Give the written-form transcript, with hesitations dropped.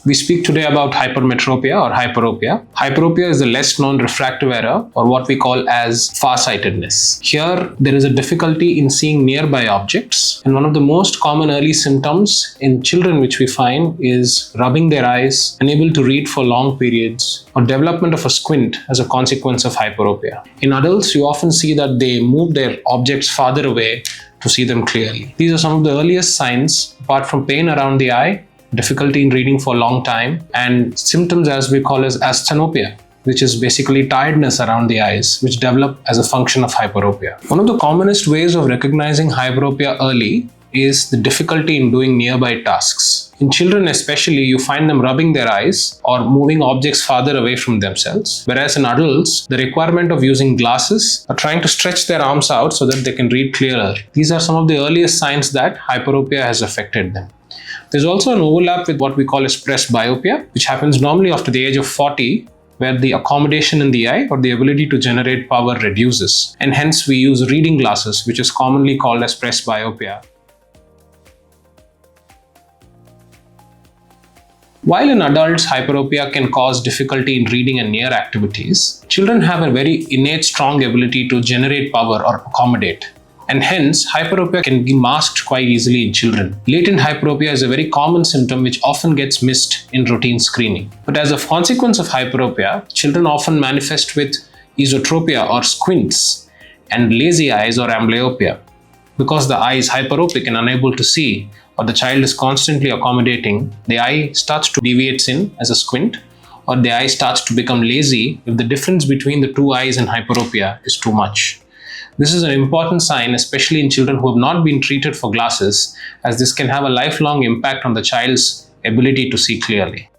We speak today about hypermetropia or hyperopia. Hyperopia is the less known refractive error, or what we call as farsightedness. Here, there is a difficulty in seeing nearby objects, and one of the most common early symptoms in children which we find is rubbing their eyes, unable to read for long periods, or development of a squint as a consequence of hyperopia. In adults, you often see that they move their objects farther away to see them clearly. These are some of the earliest signs, apart from pain around the eye, difficulty in reading for a long time, and symptoms as we call as asthenopia, which is basically tiredness around the eyes, which develop as a function of hyperopia. One of the commonest ways of recognizing hyperopia early is the difficulty in doing nearby tasks. In children especially, you find them rubbing their eyes or moving objects farther away from themselves, whereas in adults, the requirement of using glasses or trying to stretch their arms out so that they can read clearer. These are some of the earliest signs that hyperopia has affected them. There's also an overlap with what we call as presbyopia, which happens normally after the age of 40, where the accommodation in the eye or the ability to generate power reduces, and hence we use reading glasses, which is commonly called as presbyopia. While in adults, hyperopia can cause difficulty in reading and near activities, children have a very innate strong ability to generate power or accommodate. And hence, hyperopia can be masked quite easily in children. Latent hyperopia is a very common symptom which often gets missed in routine screening. But as a consequence of hyperopia, children often manifest with esotropia or squints and lazy eyes or amblyopia. Because the eye is hyperopic and unable to see, or the child is constantly accommodating, the eye starts to deviate in as a squint, or the eye starts to become lazy if the difference between the two eyes in hyperopia is too much. This is an important sign, especially in children who have not been treated for glasses, as this can have a lifelong impact on the child's ability to see clearly.